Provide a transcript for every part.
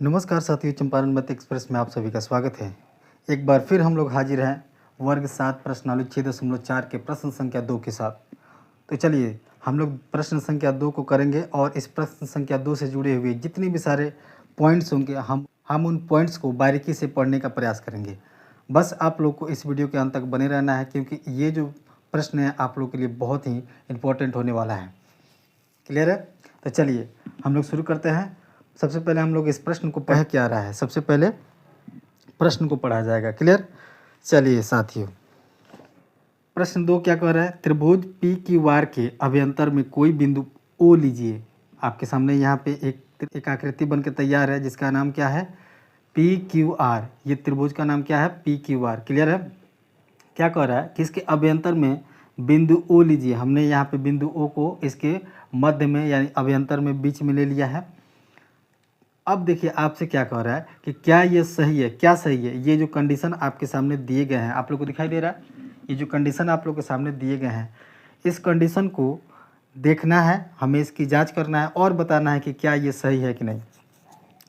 नमस्कार साथियों, चंपारण मत एक्सप्रेस में आप सभी का स्वागत है। एक बार फिर हम लोग हाजिर हैं वर्ग 7 प्रश्नावली 6.4 के प्रश्न संख्या 2 के साथ। तो चलिए हम लोग प्रश्न संख्या 2 को करेंगे और इस प्रश्न संख्या 2 से जुड़े हुए जितने भी सारे पॉइंट्स होंगे हम उन पॉइंट्स को बारीकी से पढ़ने का प्रयास करेंगे। बस आप लोग को इस वीडियो के अंत तक बने रहना है, क्योंकि ये जो प्रश्न है आप लोग के लिए बहुत ही इम्पोर्टेंट होने वाला है। क्लियर है? तो चलिए हम लोग शुरू करते हैं। सबसे पहले हम लोग इस प्रश्न को पढ़ के आ रहा है, सबसे पहले प्रश्न को पढ़ा जाएगा। क्लियर? चलिए साथियों, प्रश्न 2 क्या कह रहा है? त्रिभुज पी क्यू आर के अभ्यंतर में कोई बिंदु ओ लीजिए। आपके सामने यहाँ पे एक आकृति बन के तैयार है जिसका नाम क्या है? P Q R. ये त्रिभुज का नाम क्या है? P Q R. क्लियर है? क्या कह रहा है कि इसके अभ्यंतर में बिंदु ओ लीजिए। हमने यहाँ पे बिंदु ओ को इसके मध्य में यानी अभ्यंतर में बीच में ले लिया है। अब देखिए आपसे क्या कह रहा है कि क्या ये सही है? क्या सही है? ये जो कंडीशन आपके सामने दिए गए हैं, आप लोग को दिखाई दे रहा है? ये जो कंडीशन आप लोग के सामने दिए गए हैं, इस कंडीशन को देखना है, हमें इसकी जांच करना है और बताना है कि क्या ये सही है कि नहीं।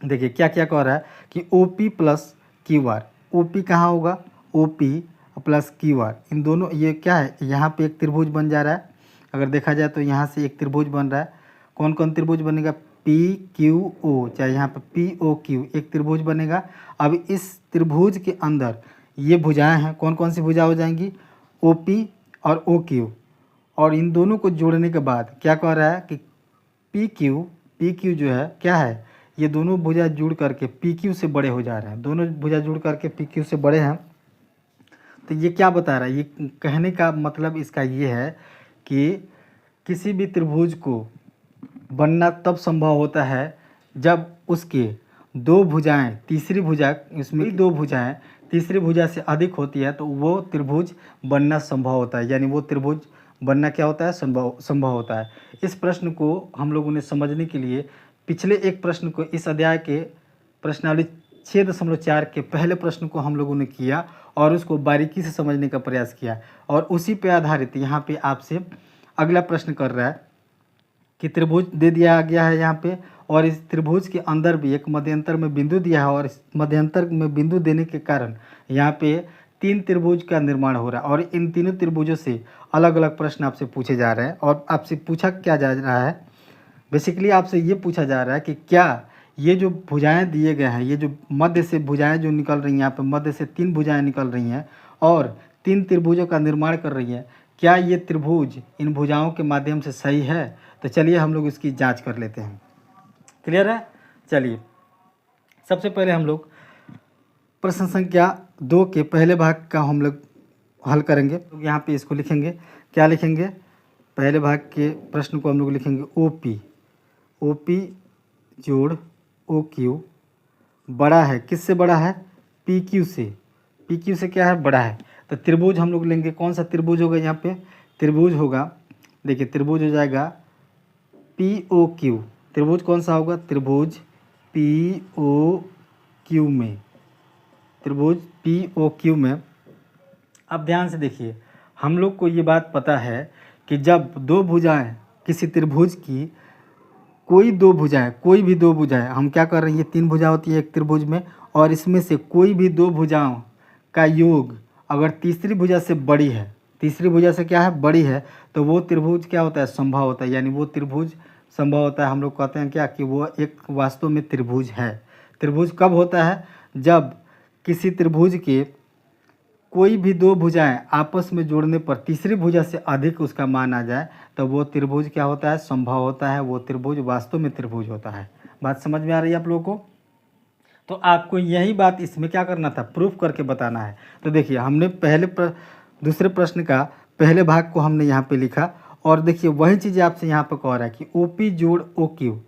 देखिए क्या क्या कह रहा है कि O P plus Q R. O P कहाँ होगा? O P plus Q R, इन दोनों ये क्या है? यहाँ पे एक त्रिभुज बन जा रहा है। अगर देखा जाए तो यहाँ से एक त्रिभुज बन रहा है। कौन कौन त्रिभुज बनेगा? पी क्यू ओ, चाहे यहाँ पर पी ओ क्यू, एक त्रिभुज बनेगा। अब इस त्रिभुज के अंदर ये भुजाएं हैं, कौन कौन सी भुजा हो जाएंगी? ओ पी और ओ क्यू। और इन दोनों को जोड़ने के बाद क्या कह रहा है कि पी क्यू जो है क्या है? ये दोनों भुजा जुड़ करके पी क्यू से बड़े हो जा रहे हैं। दोनों भुजा जुड़ करके पी क्यू से बड़े हैं। तो ये क्या बता रहा है? ये कहने का मतलब इसका ये है कि किसी भी त्रिभुज को बनना तब संभव होता है जब उसके दो भुजाएं, तीसरी भुजा, इसमें दो भुजाएं तीसरी भुजा से अधिक होती है तो वो त्रिभुज बनना संभव होता है। यानी वो त्रिभुज बनना क्या होता है? संभव होता है। इस प्रश्न को हम लोगों ने समझने के लिए पिछले एक प्रश्न को, इस अध्याय के प्रश्नावली 6.4 के पहले प्रश्न को हम लोगों ने किया और उसको बारीकी से समझने का प्रयास किया, और उसी पे आधारित यहाँ पे आपसे अगला प्रश्न कर रहा है कि त्रिभुज दे दिया गया है यहाँ पे, और इस त्रिभुज के अंदर भी एक मध्यंतर में बिंदु दिया है, और इस मध्यंतर में बिंदु देने के कारण यहाँ पे 3 त्रिभुज का निर्माण हो रहा है। और इन तीनों त्रिभुजों से अलग अलग प्रश्न आपसे पूछे जा रहे हैं। और आपसे पूछा क्या जा रहा है? बेसिकली आपसे ये पूछा जा रहा है कि क्या ये जो भुजाएं दिए गए हैं, ये जो मध्य से भुजाएं जो निकल रही हैं, यहाँ पे मध्य से 3 भुजाएं निकल रही हैं और 3 त्रिभुजों का निर्माण कर रही हैं, क्या ये त्रिभुज इन भुजाओं के माध्यम से सही है? तो चलिए हम लोग इसकी जांच कर लेते हैं। क्लियर है? चलिए सबसे पहले हम लोग प्रश्न संख्या 2 के पहले भाग का हम लोग हल करेंगे। तो यहाँ पे इसको लिखेंगे, क्या लिखेंगे? पहले भाग के प्रश्न को हम लोग लिखेंगे ओ पी जोड़ ओ क्यू बड़ा है, किससे बड़ा है? पी क्यू से। पी क्यू से क्या है? बड़ा है। तो त्रिभुज हम लोग लेंगे, कौन सा त्रिभुज होगा यहाँ पे? त्रिभुज होगा, देखिए त्रिभुज हो जाएगा पी ओ क्यू। त्रिभुज कौन सा होगा? त्रिभुज पी ओ क्यू में, त्रिभुज पी ओ क्यू में। अब ध्यान से देखिए, हम लोग को ये बात पता है कि जब दो भुजाएं किसी त्रिभुज की, कोई भी दो भुजाएं, हम क्या कर रहे हैं? ये 3 भुजा होती है एक त्रिभुज में, और इसमें से कोई भी दो भुजाओं का योग अगर तीसरी भुजा से बड़ी है, तीसरी भुजा से क्या है? बड़ी है, तो वो त्रिभुज क्या होता है? संभव होता है। यानी वो त्रिभुज संभव होता है। हम लोग कहते हैं क्या कि वो एक वास्तव में त्रिभुज है। त्रिभुज कब होता है? जब किसी त्रिभुज के कोई भी दो भुजाएं आपस में जोड़ने पर तीसरी भुजा से अधिक उसका मान आ जाए तो वो त्रिभुज क्या होता है? संभव होता है। वो त्रिभुज वास्तव में त्रिभुज होता है। बात समझ में आ रही है आप लोगों को? तो आपको यही बात इसमें क्या करना था? प्रूफ करके बताना है। तो देखिए हमने दूसरे प्रश्न का पहले भाग को हमने यहाँ पे लिखा, और देखिए वही चीज़ आपसे यहाँ पर कह रहा है कि ओ पी जोड़ ओ क्यू,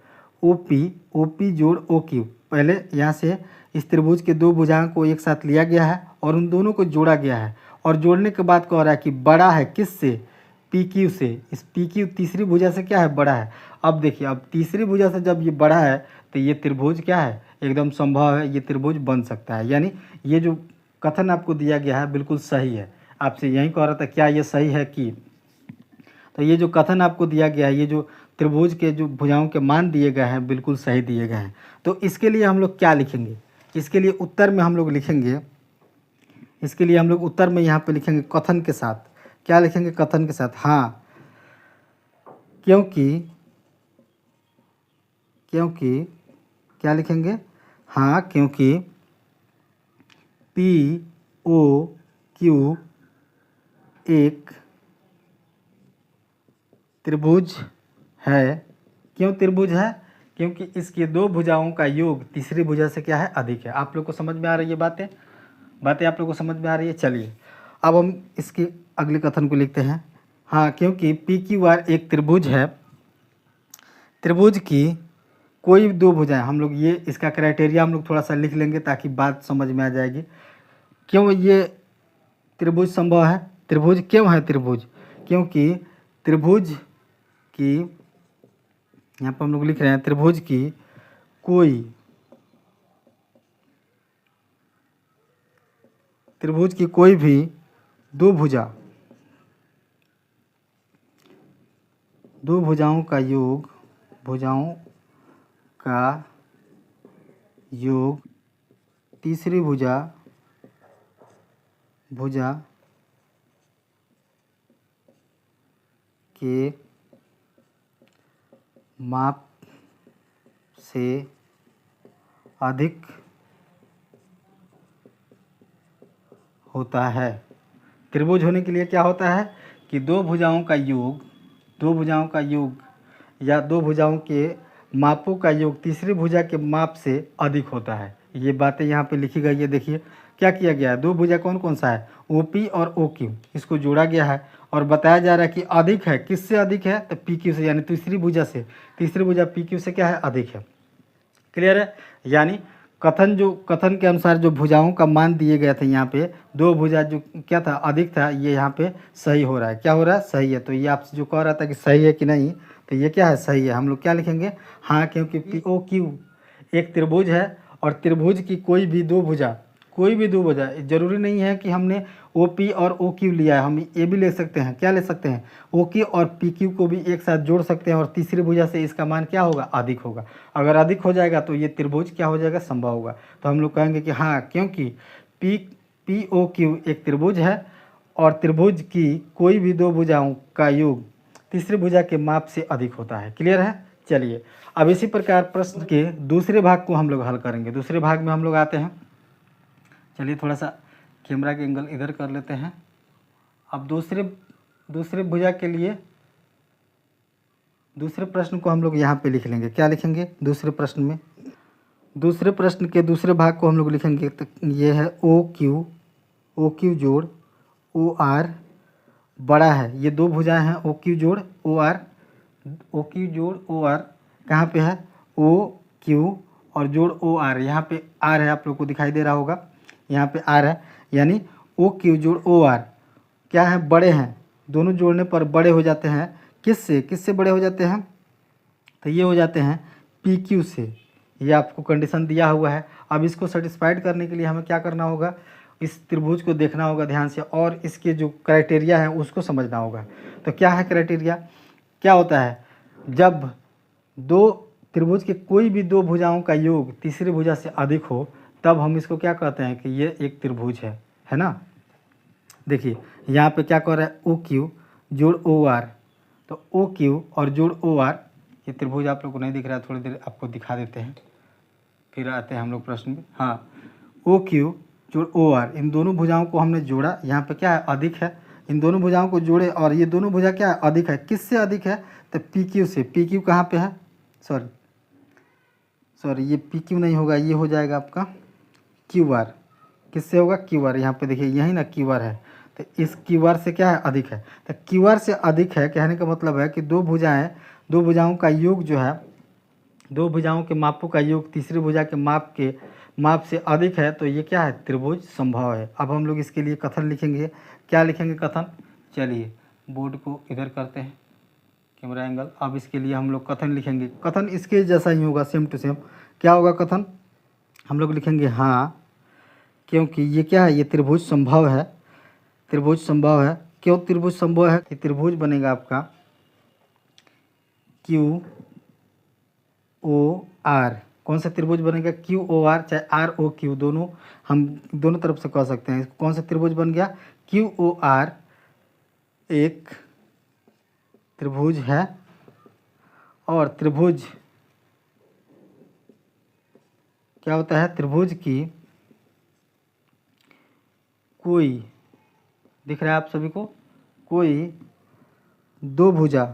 ओ पी जोड़ ओ क्यू। पहले यहाँ से इस त्रिभुज के दो भुजाओं को एक साथ लिया गया है और उन दोनों को जोड़ा गया है, और जोड़ने के बाद कह रहा है कि बड़ा है किससे? पी क्यू से। इस पी क्यू तीसरी भुजा से क्या है? बड़ा है। अब देखिए, अब तीसरी भुजा से जब ये बड़ा है तो ये त्रिभुज क्या है? एकदम संभव है, ये त्रिभुज बन सकता है। यानी ये जो कथन आपको दिया गया है बिल्कुल सही है। आपसे यही कह रहा था क्या ये सही है कि, तो ये जो कथन आपको दिया गया है, ये जो त्रिभुज के जो भुजाओं के मान दिए गए हैं बिल्कुल सही दिए गए हैं। तो इसके लिए हम लोग क्या लिखेंगे, इसके लिए उत्तर में हम लोग लिखेंगे, इसके लिए हम लोग उत्तर में यहाँ पे लिखेंगे कथन के साथ। क्या लिखेंगे कथन के साथ, हाँ क्योंकि, क्योंकि क्या लिखेंगे, हाँ क्योंकि पी ओ क्यू एक त्रिभुज है। क्यों त्रिभुज है, क्योंकि इसकी दो भुजाओं का योग तीसरी भुजा से क्या है, अधिक है। आप लोग को समझ में आ रही है बातें आप लोग को समझ में आ रही है। चलिए अब हम इसके अगले कथन को लिखते हैं। हाँ क्योंकि पी क्यू आर एक त्रिभुज है, त्रिभुज की कोई दो भुजाएं, हम लोग ये इसका क्राइटेरिया हम लोग थोड़ा सा लिख लेंगे ताकि बात समझ में आ जाएगी। क्यों ये त्रिभुज संभव है, त्रिभुज क्यों है त्रिभुज, क्योंकि त्रिभुज की, यहाँ पर हम लोग लिख रहे हैं त्रिभुज की कोई, त्रिभुज की कोई भी दो भुजा, दो भुजाओं का योग, भुजाओं का योग तीसरी भुजा के माप से अधिक होता है। त्रिभुज होने के लिए क्या होता है कि दो भुजाओं का योग, दो भुजाओं का योग या दो भुजाओं के मापों का योग तीसरी भुजा के माप से अधिक होता है। ये बातें यहाँ पे लिखी गई है। देखिए क्या किया गया है, दो भुजा कौन कौन सा है, OP और OQ, इसको जोड़ा गया है और बताया जा रहा है कि अधिक है, किससे अधिक है, तो PQ से, यानी तीसरी भुजा से, तीसरी भुजा PQ से क्या है, अधिक है। क्लियर है, यानी कथन के अनुसार जो भुजाओं का मान दिए गए थे यहाँ पे, दो भुजा जो क्या था, अधिक था, ये यहाँ पे सही हो रहा है। क्या हो रहा है, सही है। तो ये आपसे जो कह रहा था कि सही है कि नहीं, तो ये क्या है, सही है। हम लोग क्या लिखेंगे, हाँ क्योंकि POQ एक त्रिभुज है और त्रिभुज की कोई भी दो भुजा, कोई भी दो भुजा, जरूरी नहीं है कि हमने OP और OQ लिया है, हम ये भी ले सकते हैं, क्या ले सकते हैं, OQ और PQ को भी एक साथ जोड़ सकते हैं और तीसरी भुजा से इसका मान क्या होगा, अधिक होगा। अगर अधिक हो जाएगा तो ये त्रिभुज क्या हो जाएगा, संभव होगा। तो हम लोग कहेंगे कि हाँ क्योंकि POQ एक त्रिभुज है और त्रिभुज की कोई भी दो भुजाओं का योग तीसरी भुजा के माप से अधिक होता है। क्लियर है। चलिए अब इसी प्रकार प्रश्न के दूसरे भाग को हम लोग हल करेंगे। दूसरे भाग में हम लोग आते हैं, चलिए थोड़ा सा कैमरा के एंगल इधर कर लेते हैं। अब दूसरे भुजा के लिए दूसरे प्रश्न को हम लोग यहाँ पे लिख लेंगे। क्या लिखेंगे दूसरे प्रश्न में, दूसरे प्रश्न के दूसरे भाग को हम लोग लिखेंगे। तो ये है OQ जोड़ OR बड़ा है, ये दो भुजाएं हैं OQ जोड़ OR कहाँ पे है, OQ और जोड़ OR, यहाँ पे R है, आप लोग को दिखाई दे रहा होगा, यहाँ पे R है, यानी OQ जोड़ OR क्या है, बड़े हैं, दोनों जोड़ने पर बड़े हो जाते हैं। किससे बड़े हो जाते हैं, तो ये हो जाते हैं PQ से। ये आपको कंडीशन दिया हुआ है। अब इसको सेटिस्फाइड करने के लिए हमें क्या करना होगा, इस त्रिभुज को देखना होगा ध्यान से और इसके जो क्राइटेरिया है उसको समझना होगा। तो क्या है क्राइटेरिया, क्या होता है, जब दो त्रिभुज के कोई भी दो भुजाओं का योग तीसरी भुजा से अधिक हो तब हम इसको क्या कहते हैं कि ये एक त्रिभुज है ना। देखिए यहाँ पे क्या कह रहा है, OQ जोड़ OR, तो OQ और जोड़ OR, ये त्रिभुज आप लोग को नहीं दिख रहा है, थोड़ी देर आपको दिखा देते हैं फिर आते हैं हम लोग प्रश्न में। हाँ OQ जोड़ OR, इन दोनों भुजाओं को हमने जोड़ा, यहाँ पे क्या है, अधिक है, इन दोनों भुजाओं को जोड़े और ये दोनों भुजा क्या है, अधिक है। किससे अधिक है, तो PQ से। PQ कहाँ पे है, सॉरी ये PQ नहीं होगा, ये हो जाएगा आपका QR। किससे होगा, QR, यहाँ पे देखिए यही ना QR है, तो इस QR से क्या है, अधिक है। तो QR से अधिक है कहने का मतलब है कि दो भुजाओं का योग जो है, दो भुजाओं के मापों का योग तीसरी भुजा के माप से अधिक है, तो ये क्या है, त्रिभुज संभव है। अब हम लोग इसके लिए कथन लिखेंगे। क्या लिखेंगे कथन, चलिए बोर्ड को इधर करते हैं कैमरा एंगल। अब इसके लिए हम लोग कथन लिखेंगे। कथन इसके जैसा ही होगा, सेम टू सेम। क्या होगा कथन, हम लोग लिखेंगे हाँ क्योंकि ये क्या है, ये त्रिभुज संभव है, त्रिभुज संभव है। क्यों त्रिभुज संभव है, कि त्रिभुज बनेगा आपका क्यू ओ आर, कौन सा त्रिभुज बनेगा? क्यू ओ आर, चाहे आर ओ क्यू, दोनों हम दोनों तरफ से कह सकते हैं। कौन सा त्रिभुज बन गया? क्यू ओ आर एक त्रिभुज है और त्रिभुज क्या होता है? त्रिभुज की कोई, दिख रहा है आप सभी को, कोई दो भुजा,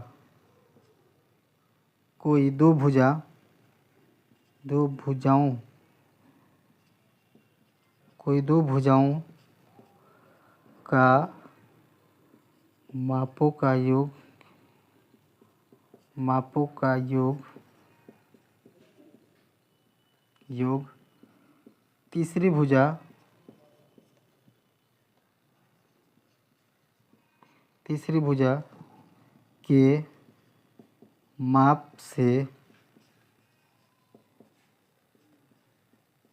कोई दो भुजाओं, कोई दो भुजाओं का मापों का योग तीसरी भुजा के माप से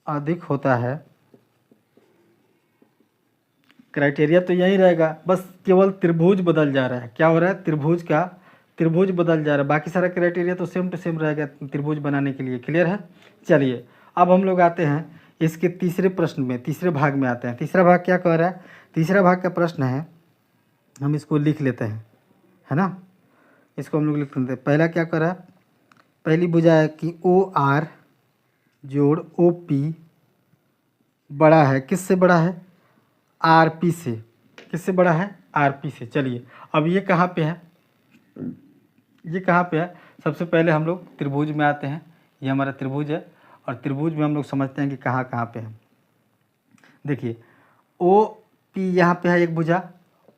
अधिक होता है। क्राइटेरिया तो यही रहेगा, बस केवल त्रिभुज बदल जा रहा है। क्या हो रहा है? त्रिभुज बदल जा रहा है, बाकी सारा क्राइटेरिया तो सेम टू सेम रहेगा त्रिभुज बनाने के लिए। क्लियर है? चलिए अब हम लोग आते हैं इसके तीसरे प्रश्न में, तीसरे भाग में आते हैं। तीसरा भाग क्या कह रहा है? तीसरा भाग का प्रश्न है, हम इसको लिख लेते हैं, है ना, इसको हम लोग लिख लेते हैं। पहला क्या कह रहा है? पहली भुजा है कि ओ आर जोड़ ओ पी बड़ा है, किससे बड़ा है? आर पी से। किससे बड़ा है? आर पी से। चलिए अब ये कहाँ पे है? ये कहाँ पे है? सबसे पहले हम लोग त्रिभुज में आते हैं। ये हमारा त्रिभुज है और त्रिभुज में हम लोग समझते हैं कि कहाँ कहाँ पे है। देखिए ओ पी यहाँ पे है एक भुजा,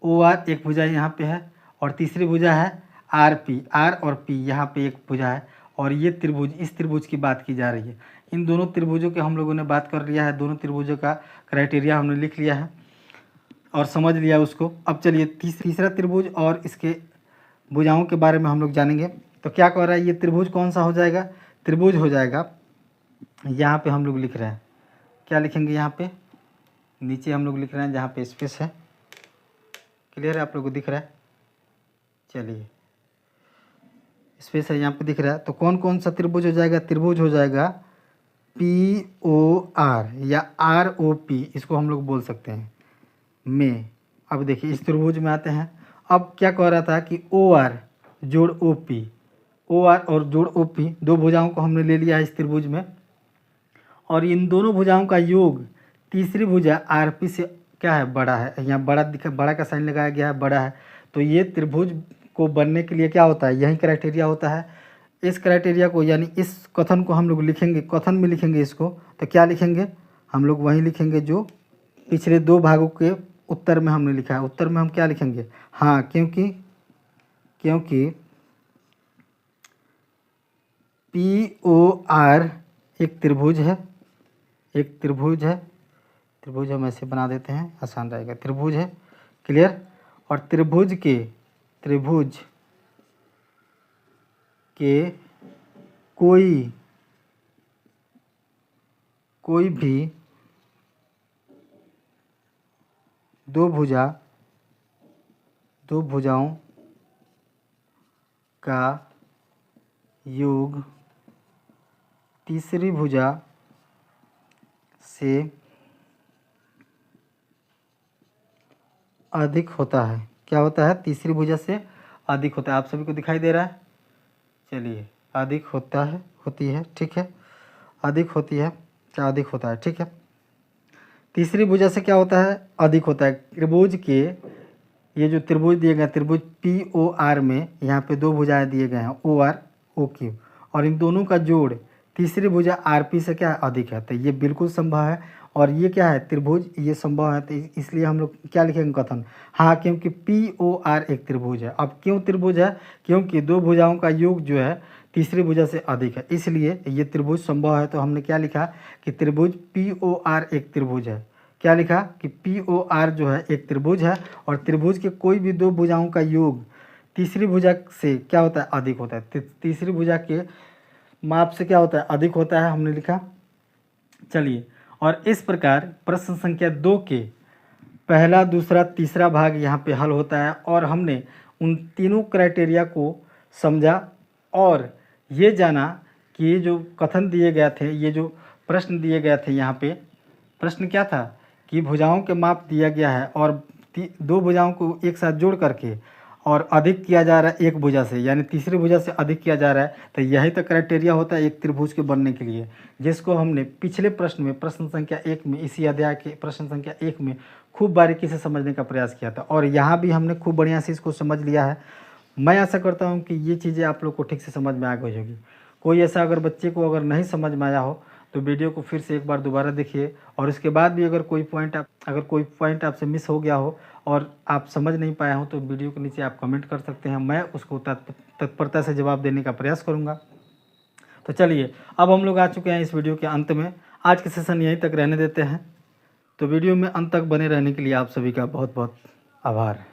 ओ आर एक भुजा यहाँ पे है, और तीसरी भुजा है आर पी, आर और पी यहाँ पे एक भुजा है। और ये त्रिभुज, इस त्रिभुज की बात की जा रही है। इन दोनों त्रिभुजों के हम लोगों ने बात कर लिया है, दोनों त्रिभुजों का क्राइटेरिया हमने लिख लिया है और समझ लिया उसको। अब चलिए तीसरा त्रिभुज और इसके भुजाओं के बारे में हम लोग जानेंगे। तो क्या कह रहा है? ये त्रिभुज कौन सा हो जाएगा? त्रिभुज हो जाएगा, यहाँ पे हम लोग लिख रहे हैं, क्या लिखेंगे? यहाँ पे नीचे हम लोग लिख रहे हैं जहाँ पे स्पेस है। क्लियर है? आप लोगों को दिख रहा है? चलिए स्पेस है यहाँ पे दिख रहा है। तो कौन कौन सा त्रिभुज हो जाएगा? त्रिभुज हो जाएगा पी ओ आर या आर ओ पी, इसको हम लोग बोल सकते हैं में। अब देखिए इस त्रिभुज में आते हैं। अब क्या कह रहा था कि ओ आर जोड़ ओ पी, ओ आर और जोड़ ओ पी, दो भुजाओं को हमने ले लिया है इस त्रिभुज में, और इन दोनों भुजाओं का योग तीसरी भुजा आर पी से क्या है? बड़ा है। यहाँ बड़ा का साइन लगाया गया है, बड़ा है। तो ये त्रिभुज को बनने के लिए क्या होता है? यही क्राइटेरिया होता है। इस क्राइटेरिया को, यानी इस कथन को हम लोग लिखेंगे, कथन में लिखेंगे इसको। तो क्या लिखेंगे? हम लोग वही लिखेंगे जो पिछले दो भागों के उत्तर में हमने लिखा है। उत्तर में हम क्या लिखेंगे? हाँ, क्योंकि पी ओ आर एक त्रिभुज है, त्रिभुज हम ऐसे बना देते हैं, आसान रहेगा। त्रिभुज है। क्लियर? और त्रिभुज के कोई भी दो भुजाओं का योग तीसरी भुजा से अधिक होता है। क्या होता है? तीसरी भुजा से अधिक होता है। आप सभी को दिखाई दे रहा है? चलिए अधिक होता है, होती है, ठीक है, अधिक होती है, क्या अधिक होता है, ठीक है। तीसरी भुजा से क्या होता है? अधिक होता है। त्रिभुज के, ये जो त्रिभुज दिए गए, त्रिभुज पी ओ आर में यहाँ पे दो भुजाएं दिए गए हैं, ओ आर ओ क्यू, और इन दोनों का जोड़ तीसरी भुजा आर पी से क्या अधिक है। तो ये बिल्कुल संभव है। और ये क्या है? त्रिभुज, ये संभव है। तो इसलिए हम लोग क्या लिखेंगे? कथन। हाँ, क्योंकि पी ओ आर एक त्रिभुज है। अब क्यों त्रिभुज है? क्योंकि दो भुजाओं का योग जो है तीसरी भुजा से अधिक है, इसलिए ये त्रिभुज संभव है। तो हमने क्या लिखा कि त्रिभुज पी ओ आर एक त्रिभुज है। क्या लिखा? कि पी ओ आर जो है एक त्रिभुज है, और त्रिभुज के कोई भी दो भुजाओं का योग तीसरी भुजा से क्या होता है? अधिक होता है। तीसरी भुजा के माप से क्या होता है? अधिक होता है, हमने लिखा। चलिए, और इस प्रकार प्रश्न संख्या 2 के पहला, दूसरा, तीसरा भाग यहाँ पे हल होता है। और हमने उन तीनों क्राइटेरिया को समझा और ये जाना कि ये जो कथन दिए गए थे, ये जो प्रश्न दिए गए थे, यहाँ पे प्रश्न क्या था कि भुजाओं के माप दिया गया है और दो भुजाओं को एक साथ जोड़ करके और अधिक किया जा रहा है एक भुजा से, यानी तीसरी भुजा से अधिक किया जा रहा है, तो यही तो क्राइटेरिया होता है एक त्रिभुज के बनने के लिए, जिसको हमने पिछले प्रश्न में प्रश्न संख्या 1 में, इसी अध्याय के प्रश्न संख्या 1 में खूब बारीकी से समझने का प्रयास किया था और यहाँ भी हमने खूब बढ़िया से इसको समझ लिया है। मैं आशा करता हूँ कि ये चीज़ें आप लोग को ठीक से समझ में आ गई होगी। कोई ऐसा अगर बच्चे को अगर नहीं समझ में आया हो तो वीडियो को फिर से एक बार दोबारा देखिए और उसके बाद भी अगर कोई पॉइंट आपसे मिस हो गया हो और आप समझ नहीं पाया हो तो वीडियो के नीचे आप कमेंट कर सकते हैं, मैं उसको तत्परता से जवाब देने का प्रयास करूँगा। तो चलिए, अब हम लोग आ चुके हैं इस वीडियो के अंत में। आज के सेशन यहीं तक रहने देते हैं। तो वीडियो में अंत तक बने रहने के लिए आप सभी का बहुत बहुत आभार।